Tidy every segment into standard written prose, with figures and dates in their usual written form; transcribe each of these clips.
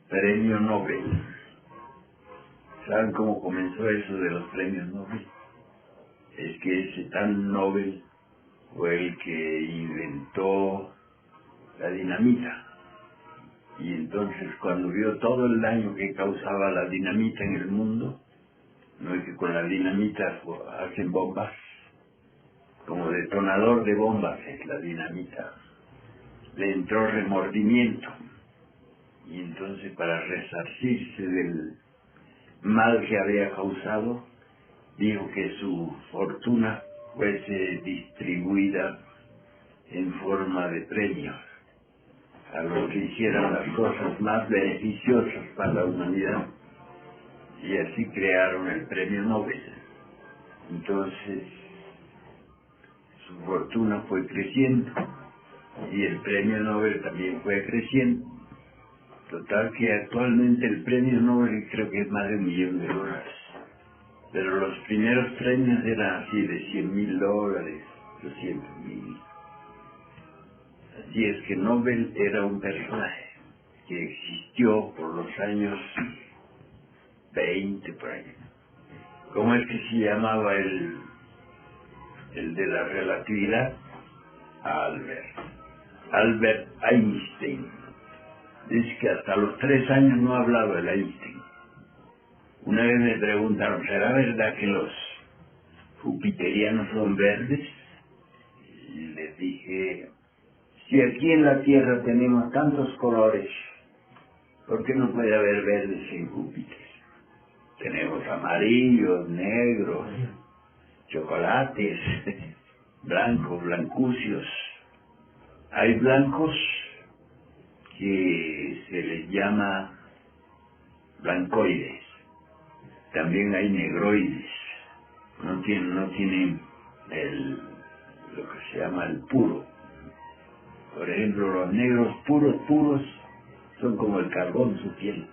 Premio Nobel. ¿Saben cómo comenzó eso de los premios Nobel? Es que ese tan Nobel fue el que inventó la dinamita. Y entonces cuando vio todo el daño que causaba la dinamita en el mundo, no es que con la dinamita hacen bombas, como detonador de bombas es la dinamita, le entró remordimiento. Y entonces para resarcirse del mal que había causado, dijo que su fortuna fuese distribuida en forma de premios a los que hicieran las cosas más beneficiosas para la humanidad, y así crearon el premio Nobel. Entonces su fortuna fue creciendo y el premio Nobel también fue creciendo. Total que actualmente el premio Nobel creo que es más de $1.000.000. Pero los primeros premios eran así de $100.000, $200.000. Así es que Nobel era un personaje que existió por los años 20 por ahí. ¿Cómo es que se llamaba el de la relatividad? Albert Einstein. Dice que hasta los 3 años no hablaba el Einstein. Una vez me preguntaron, ¿será verdad que los jupiterianos son verdes? Y les dije, si aquí en la Tierra tenemos tantos colores, ¿por qué no puede haber verdes en Júpiter? Tenemos amarillos, negros, chocolates, blancos, blancucios. Hay blancos que se les llama blancoides. También hay negroides. No tienen lo que se llama el puro. Por ejemplo, los negros puros son como el carbón su piel.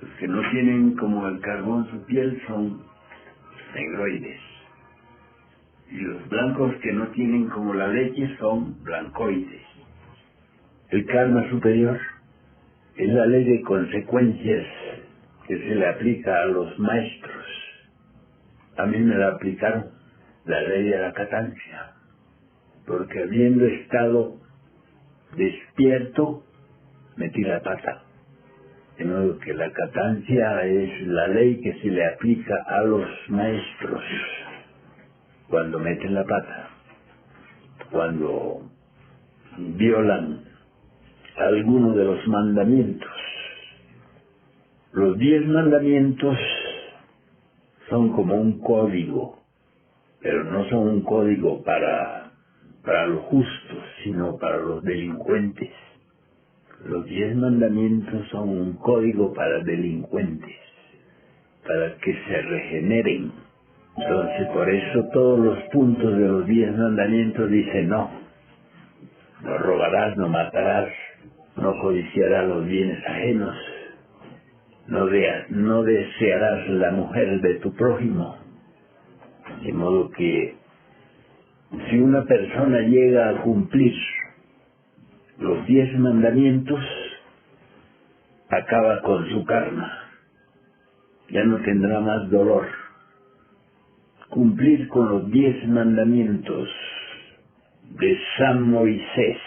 Los que no tienen como el carbón su piel son negroides. Y los blancos que no tienen como la leche son blancoides. El karma superior es la ley de consecuencias que se le aplica a los maestros. A mí me la aplicaron, la ley de la catancia, porque habiendo estado despierto, metí la pata. De modo que la catancia es la ley que se le aplica a los maestros cuando meten la pata, cuando violan alguno de los mandamientos. Los 10 mandamientos son como un código, pero no son un código para los justos, sino para los delincuentes. Los 10 mandamientos son un código para delincuentes, para que se regeneren. Entonces, por eso todos los puntos de los 10 mandamientos dicen no robarás, no matarás, no codiciarás los bienes ajenos, no desearás la mujer de tu prójimo. De modo que si una persona llega a cumplir los 10 mandamientos, acaba con su karma. Ya no tendrá más dolor. Cumplir con los 10 mandamientos de San Moisés.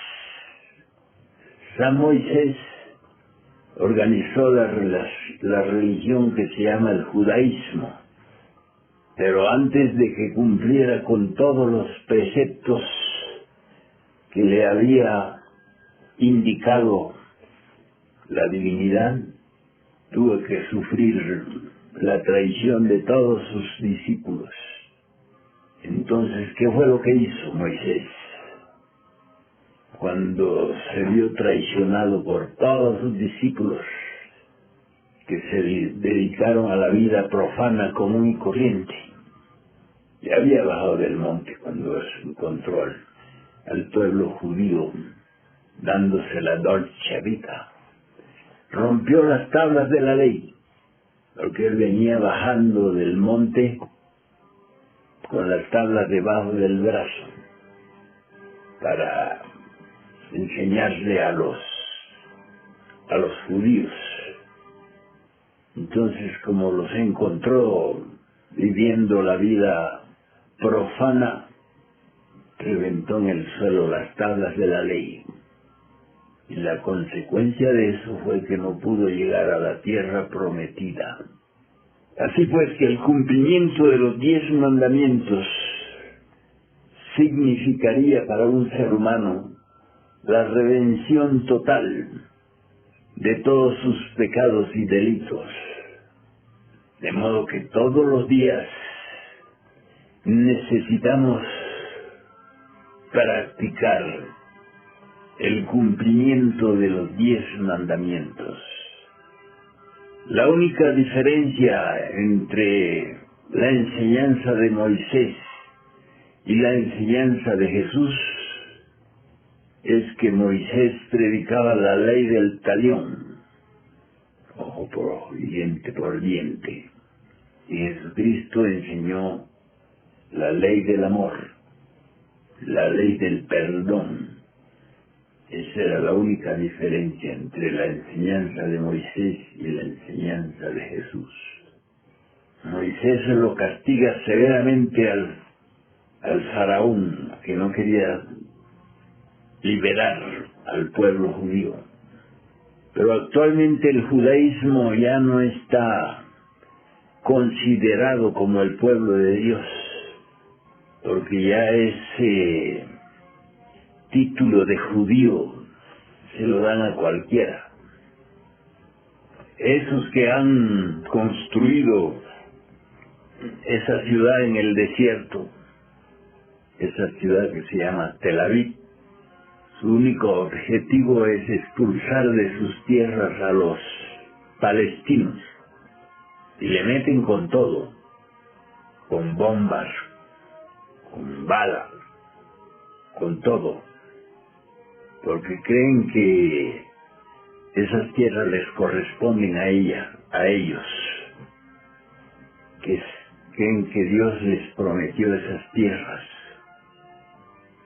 San Moisés organizó la religión que se llama el judaísmo. Pero antes de que cumpliera con todos los preceptos que le había indicado la divinidad, tuvo que sufrir la traición de todos sus discípulos. Entonces, ¿qué fue lo que hizo Moisés? Cuando se vio traicionado por todos sus discípulos, que se dedicaron a la vida profana común y corriente. Ya había bajado del monte cuando encontró al pueblo judío dándose la dolce vita. Rompió las tablas de la ley, porque él venía bajando del monte con las tablas debajo del brazo para enseñarle a los judíos entonces, como los encontró viviendo la vida profana, reventó en el suelo las tablas de la ley. Y la consecuencia de eso fue que no pudo llegar a la tierra prometida. Así pues que el cumplimiento de los 10 mandamientos significaría para un ser humano la redención total de todos sus pecados y delitos. De modo que todos los días necesitamos practicar el cumplimiento de los 10 mandamientos. La única diferencia entre la enseñanza de Moisés y la enseñanza de Jesús es que Moisés predicaba la ley del talión, ojo por ojo y diente por diente, y Jesucristo enseñó la ley del amor, la ley del perdón. Esa era la única diferencia entre la enseñanza de Moisés y la enseñanza de Jesús. Moisés lo castiga severamente al faraón, que no quería liberar al pueblo judío. Pero actualmente el judaísmo ya no está considerado como el pueblo de Dios, porque ya ese título de judío se lo dan a cualquiera. Esos que han construido esa ciudad en el desierto, esa ciudad que se llama Tel Aviv, su único objetivo es expulsar de sus tierras a los palestinos, y le meten con todo, con bombas, con balas, con todo, porque creen que esas tierras les corresponden a ellos, creen que Dios les prometió esas tierras,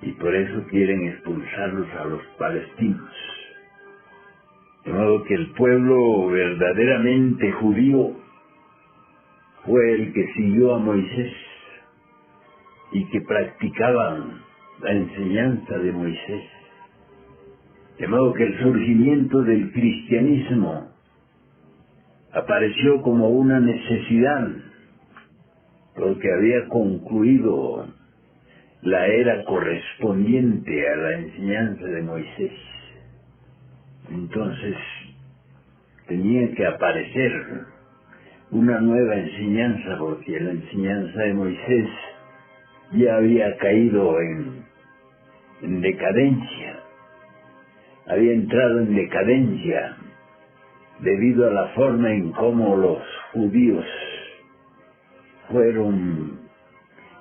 y por eso quieren expulsarlos a los palestinos. De modo que el pueblo verdaderamente judío fue el que siguió a Moisés y que practicaban la enseñanza de Moisés. De modo que el surgimiento del cristianismo apareció como una necesidad, porque había concluido la era correspondiente a la enseñanza de Moisés. Entonces tenía que aparecer una nueva enseñanza, porque la enseñanza de Moisés ya había caído en decadencia, había entrado en decadencia debido a la forma en cómo los judíos fueron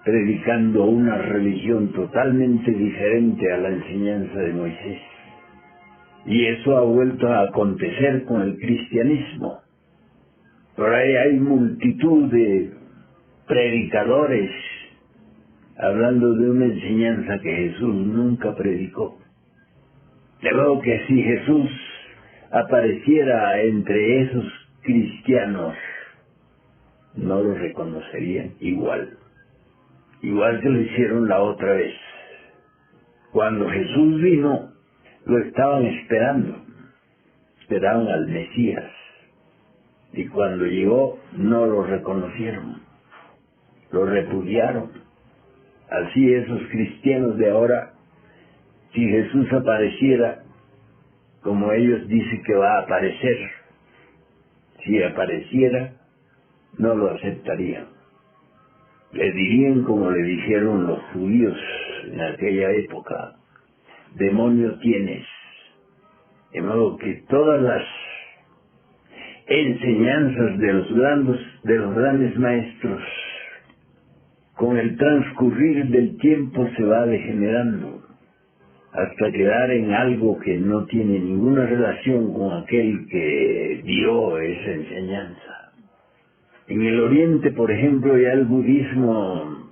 predicando una religión totalmente diferente a la enseñanza de Moisés. Y eso ha vuelto a acontecer con el cristianismo. Por ahí hay multitud de predicadores hablando de una enseñanza que Jesús nunca predicó. De modo que si Jesús apareciera entre esos cristianos, no lo reconocerían igual que lo hicieron la otra vez. Cuando Jesús vino, lo estaban esperaban al Mesías, y cuando llegó no lo reconocieron, lo repudiaron. Así esos cristianos de ahora, si Jesús apareciera como ellos dicen que va a aparecer, si apareciera, no lo aceptarían. Le dirían como le dijeron los judíos en aquella época: demonio tienes. De modo que todas las enseñanzas de los grandes maestros, con el transcurrir del tiempo se va degenerando, hasta quedar en algo que no tiene ninguna relación con aquel que dio esa enseñanza. En el Oriente, por ejemplo, ya el budismo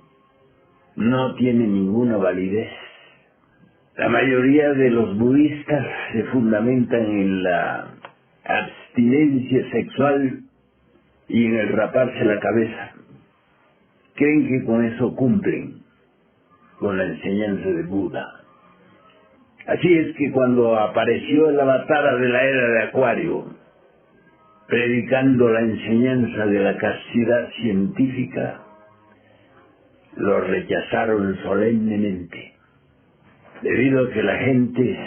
no tiene ninguna validez. La mayoría de los budistas se fundamentan en la abstinencia sexual y en el raparse la cabeza. Creen que con eso cumplen con la enseñanza de Buda. Así es que cuando apareció el avatar de la era de Acuario, predicando la enseñanza de la castidad científica, lo rechazaron solemnemente, debido a que la gente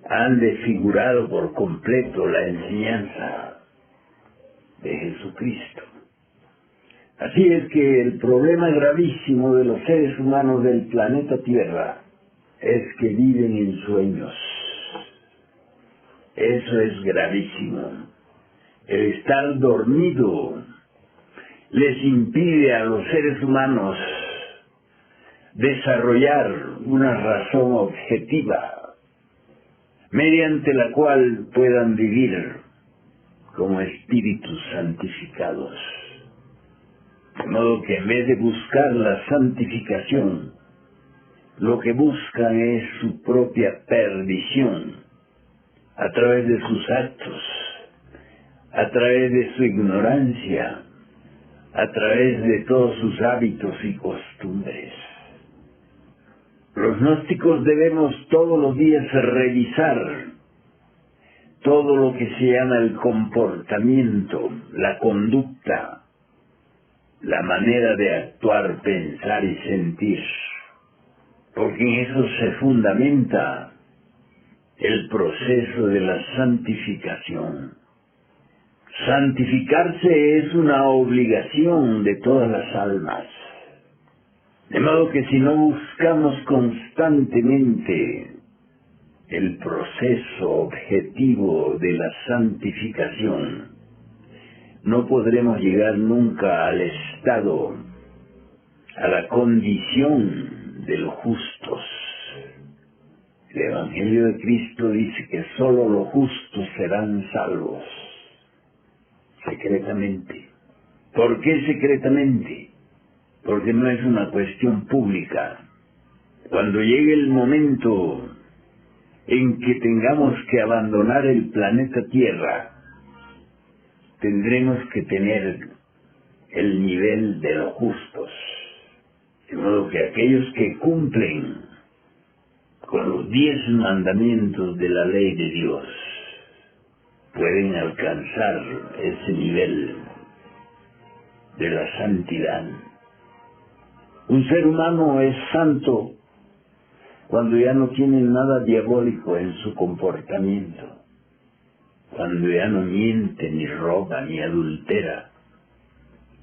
han desfigurado por completo la enseñanza de Jesucristo. Así es que el problema gravísimo de los seres humanos del planeta Tierra es que viven en sueños. Eso es gravísimo. El estar dormido les impide a los seres humanos desarrollar una razón objetiva mediante la cual puedan vivir como espíritus santificados. De modo que en vez de buscar la santificación, lo que buscan es su propia perdición a través de sus actos, a través de su ignorancia, a través de todos sus hábitos y costumbres. Los gnósticos debemos todos los días revisar todo lo que se llama el comportamiento, la conducta, la manera de actuar, pensar y sentir, porque en eso se fundamenta el proceso de la santificación. Santificarse es una obligación de todas las almas, de modo que si no buscamos constantemente el proceso objetivo de la santificación, no podremos llegar nunca al estado, a la condición de los justos. El Evangelio de Cristo dice que sólo los justos serán salvos, secretamente. ¿Por qué secretamente? Porque no es una cuestión pública. Cuando llegue el momento en que tengamos que abandonar el planeta Tierra, tendremos que tener el nivel de los justos. De modo que aquellos que cumplen con los 10 mandamientos de la ley de Dios pueden alcanzar ese nivel de la santidad. Un ser humano es santo cuando ya no tiene nada diabólico en su comportamiento, cuando ya no miente, ni roba, ni adultera,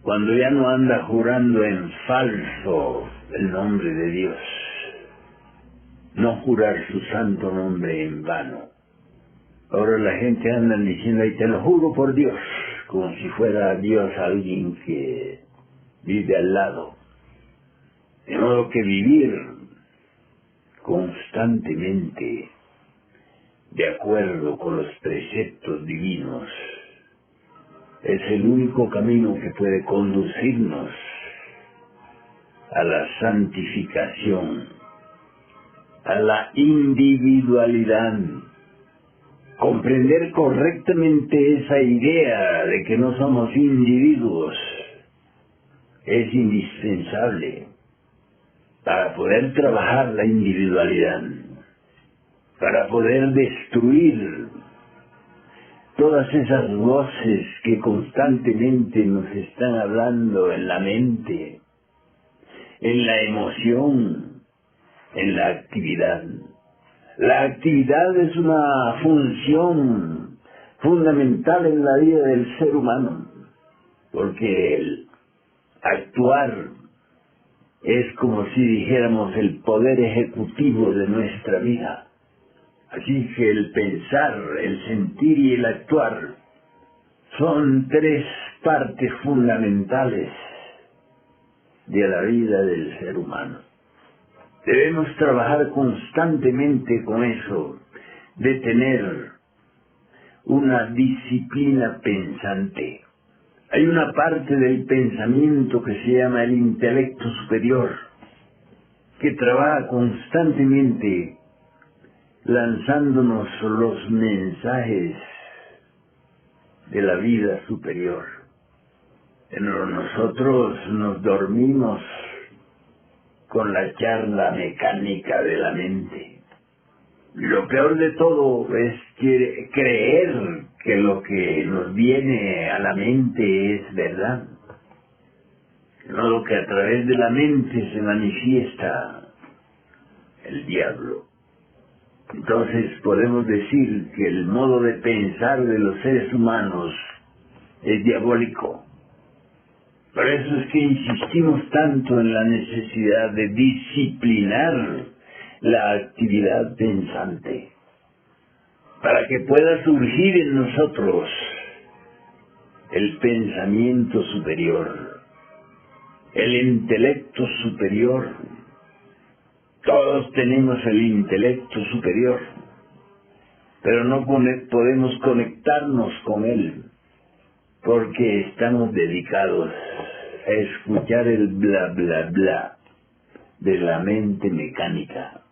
cuando ya no anda jurando en falso el nombre de Dios, no jurar su santo nombre en vano. Ahora la gente anda diciendo, y te lo juro por Dios, como si fuera Dios alguien que vive al lado. De modo que vivir constantemente de acuerdo con los preceptos divinos es el único camino que puede conducirnos a la santificación, a la individualidad. Comprender correctamente esa idea de que no somos individuos es indispensable para poder trabajar la individualidad, para poder destruir todas esas voces que constantemente nos están hablando en la mente, en la emoción, en la actividad. La actividad es una función fundamental en la vida del ser humano, porque el actuar es como si dijéramos el poder ejecutivo de nuestra vida. Así que el pensar, el sentir y el actuar son 3 partes fundamentales de la vida del ser humano. Debemos trabajar constantemente con eso, de tener una disciplina pensante. Hay una parte del pensamiento que se llama el intelecto superior, que trabaja constantemente lanzándonos los mensajes de la vida superior. Pero nosotros nos dormimos con la charla mecánica de la mente. Lo peor de todo es creer que lo que nos viene a la mente es verdad. No lo que a través de la mente se manifiesta el diablo. Entonces podemos decir que el modo de pensar de los seres humanos es diabólico. Por eso es que insistimos tanto en la necesidad de disciplinar la actividad pensante, para que pueda surgir en nosotros el pensamiento superior, el intelecto superior. Todos tenemos el intelecto superior, pero no podemos conectarnos con él, porque estamos dedicados a escuchar el bla bla bla de la mente mecánica.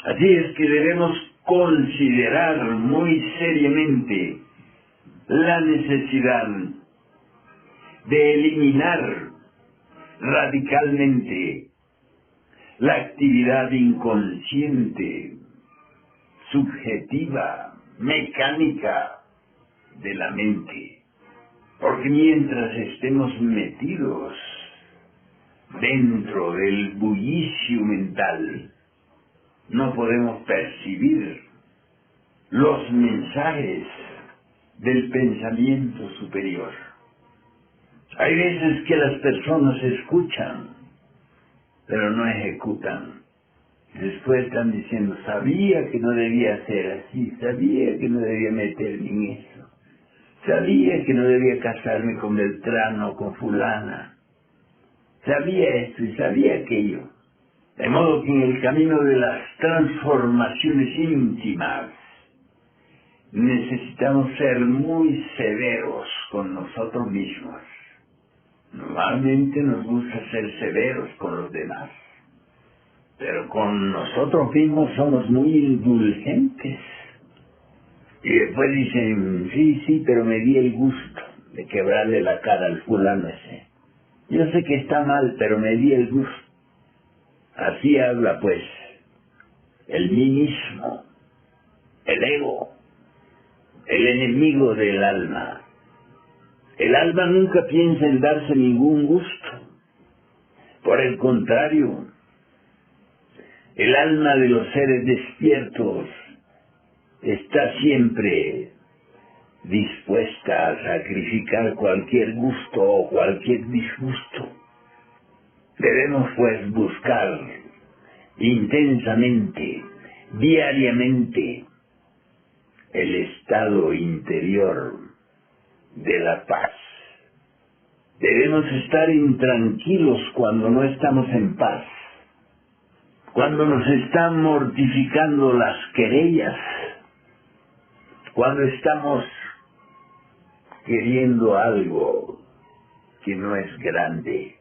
Así es que debemos considerar muy seriamente la necesidad de eliminar radicalmente la actividad inconsciente, subjetiva, mecánica de la mente. Porque mientras estemos metidos dentro del bullicio mental, no podemos percibir los mensajes del pensamiento superior. Hay veces que las personas escuchan, pero no ejecutan. Después están diciendo, sabía que no debía ser así, sabía que no debía meterme en eso, sabía que no debía casarme con Beltrano o con fulana, sabía esto y sabía aquello. De modo que en el camino de las transformaciones íntimas necesitamos ser muy severos con nosotros mismos. Normalmente nos gusta ser severos con los demás, pero con nosotros mismos somos muy indulgentes. Y después dicen, sí, pero me di el gusto de quebrarle la cara al fulano ese. Yo sé que está mal, pero me di el gusto. Así habla pues el mí mismo, el ego, el enemigo del alma. El alma nunca piensa en darse ningún gusto. Por el contrario, el alma de los seres despiertos está siempre dispuesta a sacrificar cualquier gusto o cualquier disgusto. Debemos pues buscar intensamente, diariamente, el estado interior de la paz. Debemos estar intranquilos cuando no estamos en paz, cuando nos están mortificando las querellas, cuando estamos queriendo algo que no es grande.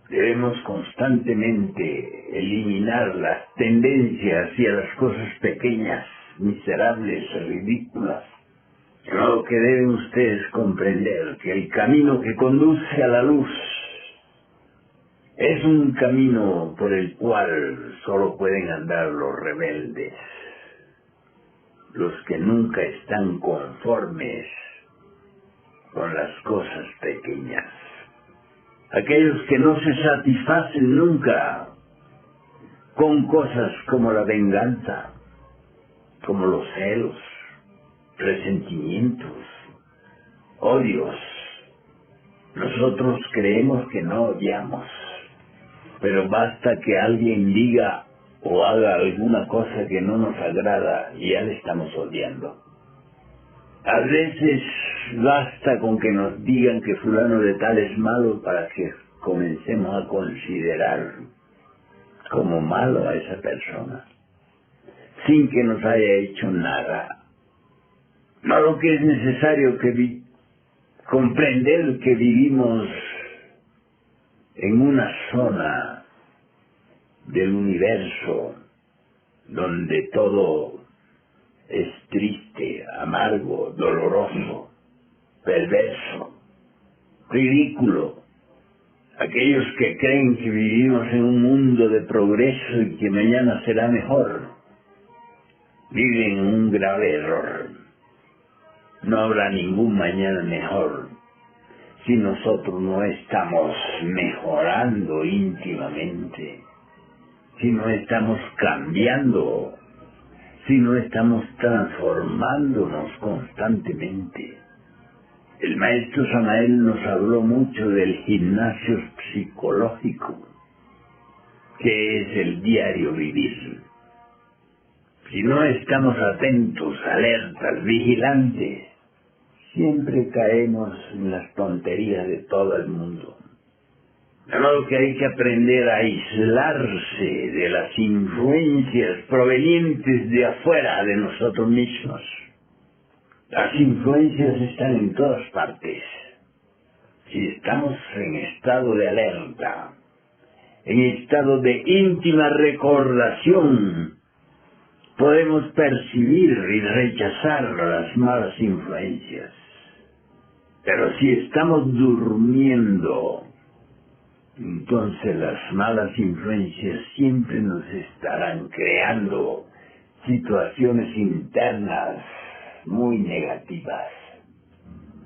Debemos constantemente eliminar las tendencias hacia las cosas pequeñas, miserables, ridículas. De modo que deben ustedes comprender que el camino que conduce a la luz es un camino por el cual solo pueden andar los rebeldes, los que nunca están conformes con las cosas pequeñas, aquellos que no se satisfacen nunca con cosas como la venganza, como los celos, resentimientos, odios. Nosotros creemos que no odiamos, pero basta que alguien diga o haga alguna cosa que no nos agrada y ya le estamos odiando. A veces basta con que nos digan que fulano de tal es malo para que comencemos a considerar como malo a esa persona, sin que nos haya hecho nada. No, lo que es necesario que comprender que vivimos en una zona del universo donde todo es triste, amargo, doloroso. perverso, ridículo. Aquellos que creen que vivimos en un mundo de progreso y que mañana será mejor, viven en un grave error. No habrá ningún mañana mejor si nosotros no estamos mejorando íntimamente, si no estamos cambiando, si no estamos transformándonos constantemente. El maestro Samael nos habló mucho del gimnasio psicológico, que es el diario vivir. Si no estamos atentos, alertas, vigilantes, siempre caemos en las tonterías de todo el mundo. De modo que hay que aprender a aislarse de las influencias provenientes de afuera de nosotros mismos. Las influencias están en todas partes. Si estamos en estado de alerta, en estado de íntima recordación, podemos percibir y rechazar las malas influencias. Pero si estamos durmiendo, entonces las malas influencias siempre nos estarán creando situaciones internas muy negativas.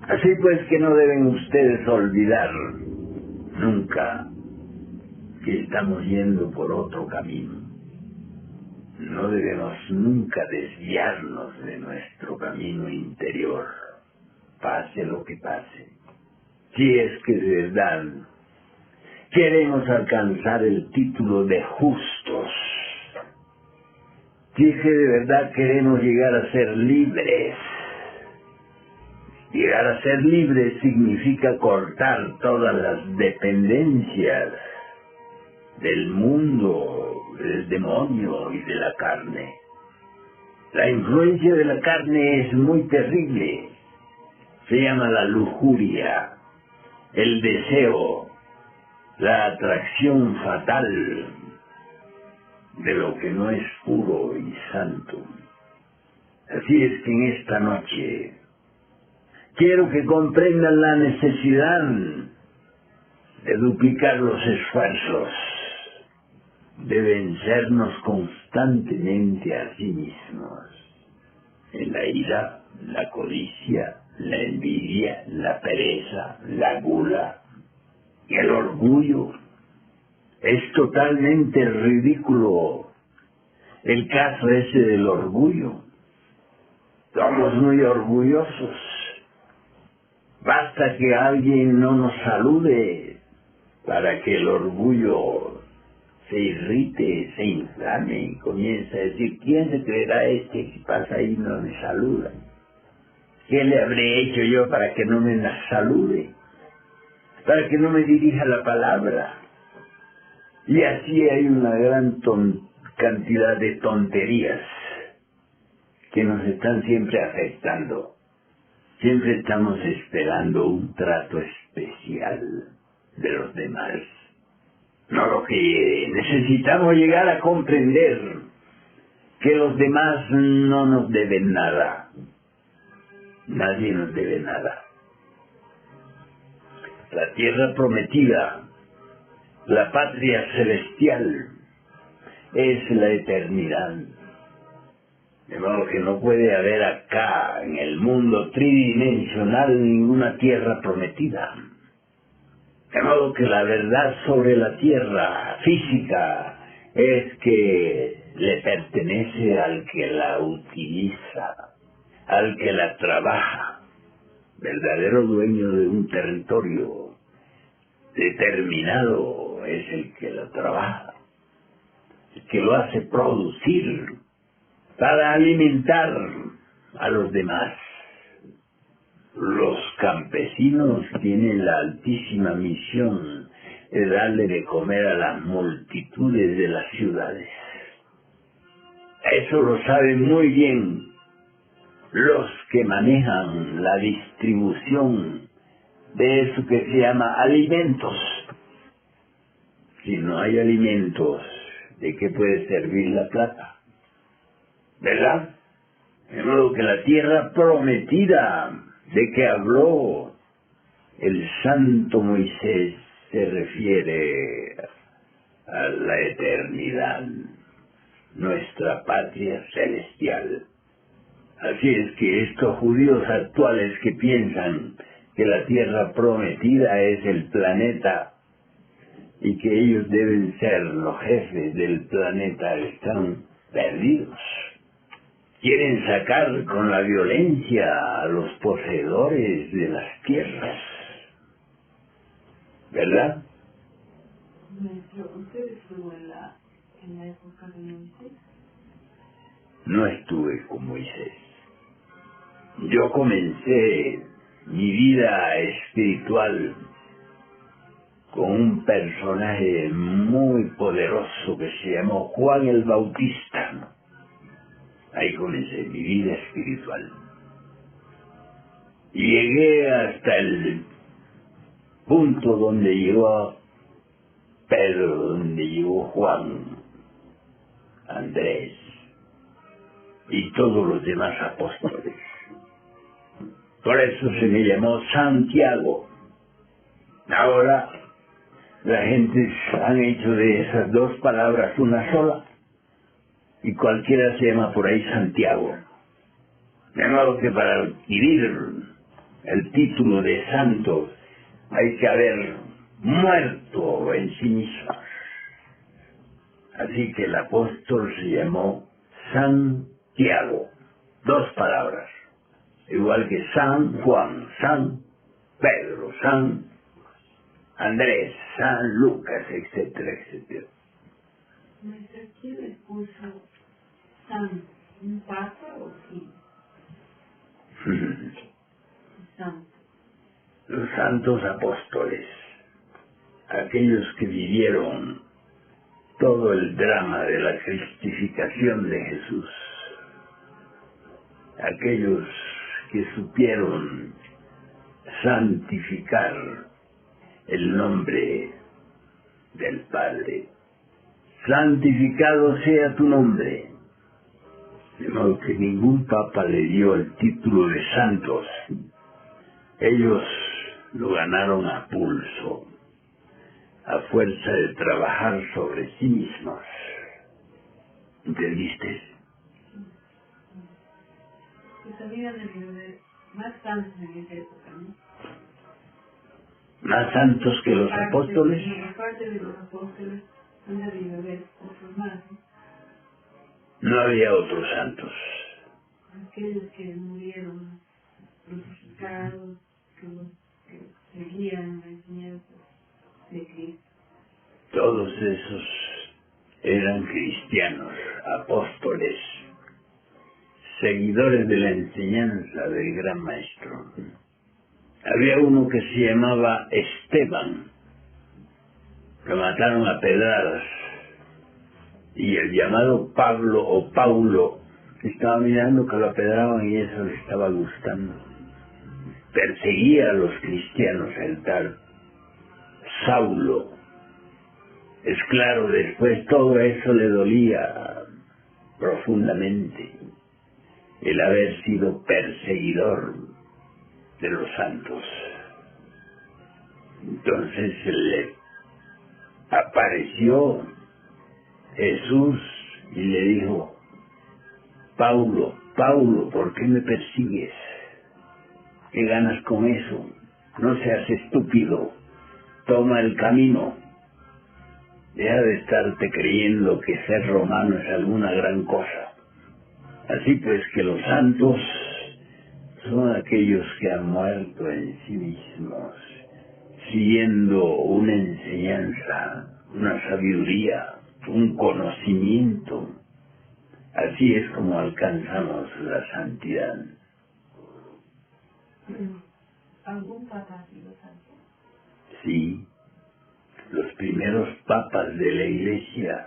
Así pues que no deben ustedes olvidar nunca que estamos yendo por otro camino. No debemos nunca desviarnos de nuestro camino interior, pase lo que pase. Si es que de verdad queremos alcanzar el título de justos, si es que de verdad queremos llegar a ser libres. Llegar a ser libres significa cortar todas las dependencias del mundo, del demonio y de la carne. La influencia de la carne es muy terrible. Se llama la lujuria, el deseo, la atracción fatal de lo que no es puro y santo. Así es que en esta noche quiero que comprendan la necesidad de duplicar los esfuerzos, de vencernos constantemente a sí mismos, en la ira, la codicia, la envidia, la pereza, la gula y el orgullo. Es totalmente ridículo el caso ese del orgullo. Somos muy orgullosos. Basta que alguien no nos salude para que el orgullo se irrite, se inflame y comience a decir: ¿quién se creerá este que pasa ahí y no me saluda? ¿Qué le habré hecho yo para que no me salude? Para que no me dirija la palabra. Y así hay una gran cantidad de tonterías que nos están siempre afectando. Siempre estamos esperando un trato especial de los demás. No, lo que necesitamos llegar a comprender que los demás no nos deben nada. Nadie nos debe nada. La tierra prometida, la patria celestial, es la eternidad. De modo que no puede haber acá, en el mundo tridimensional, ninguna tierra prometida. De modo que la verdad sobre la tierra física es que le pertenece al que la utiliza, al que la trabaja. Verdadero dueño de un territorio determinado es el que lo trabaja, el que lo hace producir para alimentar a los demás. Los campesinos tienen la altísima misión de darle de comer a las multitudes de las ciudades. Eso lo saben muy bien los que manejan la distribución de eso que se llama alimentos. Si no hay alimentos, ¿de qué puede servir la plata? ¿Verdad? De modo que la tierra prometida de que habló el santo Moisés se refiere a la eternidad, nuestra patria celestial. Así es que estos judíos actuales que piensan que la tierra prometida es el planeta y que ellos deben ser los jefes del planeta están perdidos. Quieren sacar con la violencia a los poseedores de las tierras. ¿Verdad? Maestro, ¿usted estuvo en la época de Moisés? No estuve con Moisés. Yo comencé mi vida espiritual con un personaje muy poderoso que se llamó Juan el Bautista. Ahí comencé mi vida espiritual. Y llegué hasta el punto donde llegó Pedro, donde llegó Juan, Andrés y todos los demás apóstoles. Por eso se me llamó Santiago. Ahora la gente han hecho de esas dos palabras una sola y cualquiera se llama por ahí Santiago. De modo que para adquirir el título de santo hay que haber muerto en sí mismo. Así que el apóstol se llamó Santiago. Dos palabras. Igual que San Juan, San Pedro, San Andrés, San Lucas, etcétera, etcétera. Maestra, ¿quién le puso San? ¿Un papa o quién? Santo. Los santos apóstoles, aquellos que vivieron todo el drama de la cristificación de Jesús, aquellos que supieron santificar el nombre del Padre. Santificado sea tu nombre. De modo que ningún papa le dio el título de santos. Ellos lo ganaron a pulso, a fuerza de trabajar sobre sí mismos. ¿Entendiste? Pues había debido haber más santos en esa época, ¿no? Más santos que los apóstoles. Aparte de los apóstoles, no debido haber otros más, ¿no? No había otros santos. Aquellos que murieron crucificados, que seguían la enseñanza de Cristo. Todos esos eran cristianos, apóstoles, seguidores de la enseñanza del gran maestro. Había uno que se llamaba Esteban, lo mataron a pedradas, y el llamado Pablo o Paulo estaba mirando que lo apedraban y eso le estaba gustando. Perseguía a los cristianos el tal Saulo. Es claro, después todo eso le dolía profundamente, el haber sido perseguidor de los santos. Entonces le apareció Jesús y le dijo: Paulo, Paulo, ¿por qué me persigues? ¿Qué ganas con eso? No seas estúpido, toma el camino. Deja de estarte creyendo que ser romano es alguna gran cosa. Así pues que los santos son aquellos que han muerto en sí mismos, siguiendo una enseñanza, una sabiduría, un conocimiento. Así es como alcanzamos la santidad. ¿Algún papa ha sido santo? Sí, los primeros papas de la Iglesia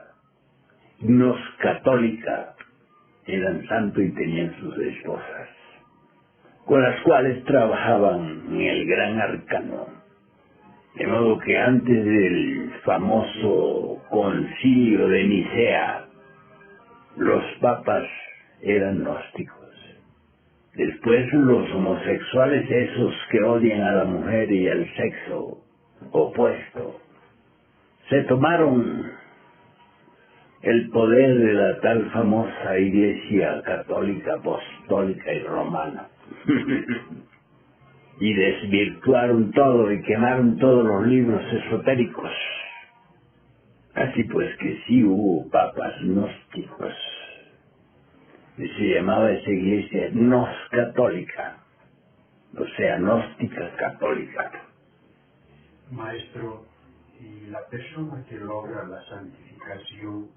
nos católica eran santos y tenían sus esposas, con las cuales trabajaban en el gran arcano. De modo que antes del famoso concilio de Nicea, los papas eran gnósticos. Después los homosexuales, esos que odian a la mujer y al sexo opuesto, se tomaron el poder de la tal famosa Iglesia Católica, Apostólica y Romana. Y desvirtuaron todo y quemaron todos los libros esotéricos. Así pues que sí hubo papas gnósticos. Y se llamaba esa iglesia gnoscatólica, o sea, gnóstica católica. Maestro, ¿y la persona que logra la santificación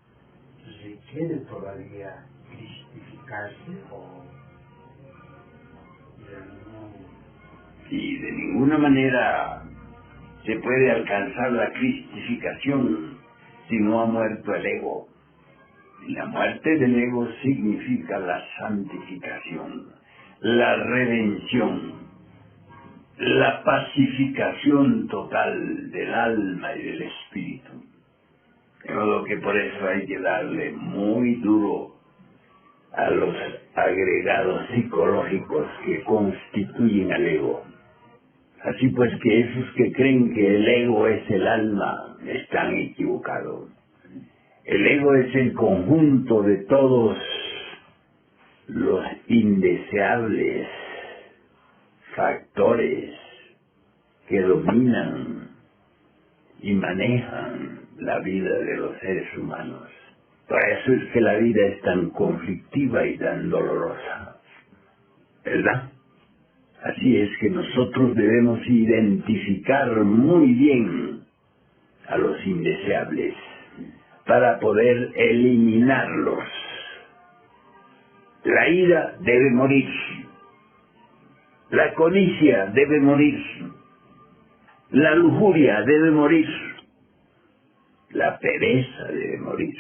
requiere todavía cristificarse o no? Y de ninguna manera se puede alcanzar la cristificación si no ha muerto el ego. Y la muerte del ego significa la santificación, la redención, la pacificación total del alma y del espíritu. De modo que por eso hay que darle muy duro a los agregados psicológicos que constituyen al ego. Así pues que esos que creen que el ego es el alma están equivocados. El ego es el conjunto de todos los indeseables factores que dominan y manejan la vida de los seres humanos. Por eso es que la vida es tan conflictiva y tan dolorosa, ¿verdad? Así es que nosotros debemos identificar muy bien a los indeseables para poder eliminarlos. La ira debe morir, la codicia debe morir, la lujuria debe morir, la pereza debe morir,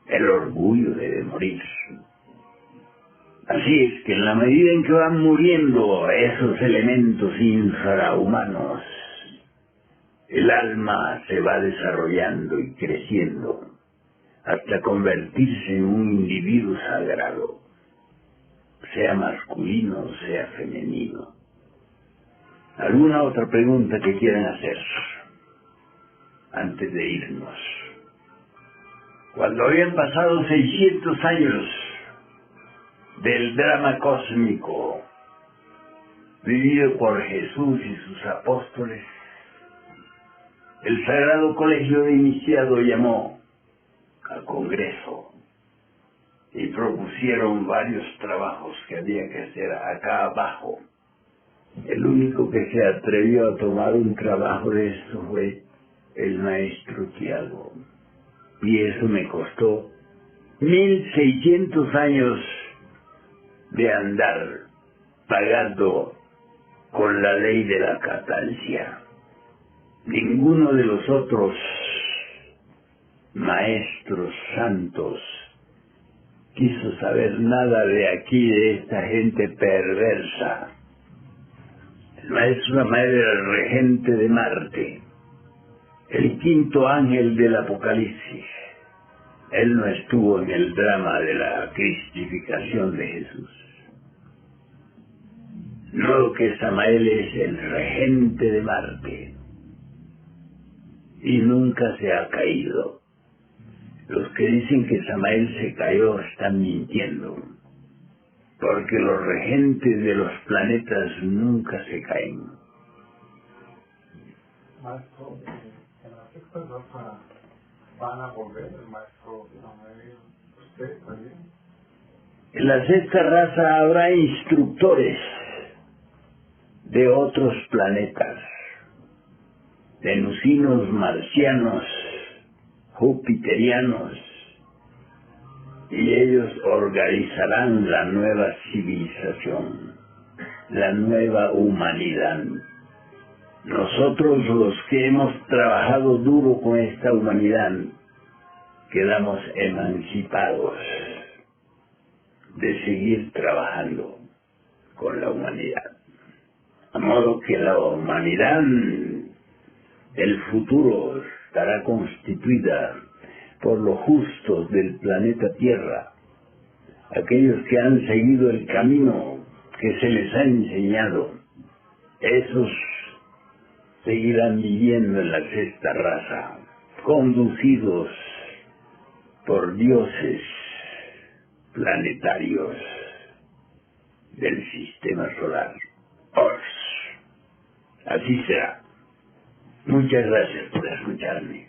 el orgullo debe morir. Así es que en la medida en que van muriendo esos elementos infrahumanos, el alma se va desarrollando y creciendo hasta convertirse en un individuo sagrado, sea masculino, sea femenino. ¿Alguna otra pregunta que quieran hacer antes de irnos? Cuando habían pasado 600 años del drama cósmico vivido por Jesús y sus apóstoles, el Sagrado Colegio de Iniciado llamó al Congreso y propusieron varios trabajos que había que hacer acá abajo. El único que se atrevió a tomar un trabajo de esto fue el maestro Tiago. Y eso me costó 1600 años de andar pagando con la ley de la catalcia. Ninguno de los otros maestros santos quiso saber nada de aquí, de esta gente perversa. El maestro Samael era el regente de Marte, el quinto ángel del Apocalipsis. Él no estuvo en el drama de la cristificación de Jesús. No, que Samael es el regente de Marte y nunca se ha caído. Los que dicen que Samael se cayó están mintiendo, porque los regentes de los planetas nunca se caen. Maestro, en la sexta raza van a volver el maestro Samael, usted también. En la sexta raza habrá instructores de otros planetas, venusinos, marcianos, jupiterianos, y ellos organizarán la nueva civilización, la nueva humanidad. Nosotros, los que hemos trabajado duro con esta humanidad, quedamos emancipados de seguir trabajando con la humanidad. De modo que la humanidad del futuro estará constituida por los justos del planeta Tierra, aquellos que han seguido el camino que se les ha enseñado, esos seguirán viviendo en la sexta raza, conducidos por dioses planetarios del sistema solar. Así será. Muchas gracias por escucharme.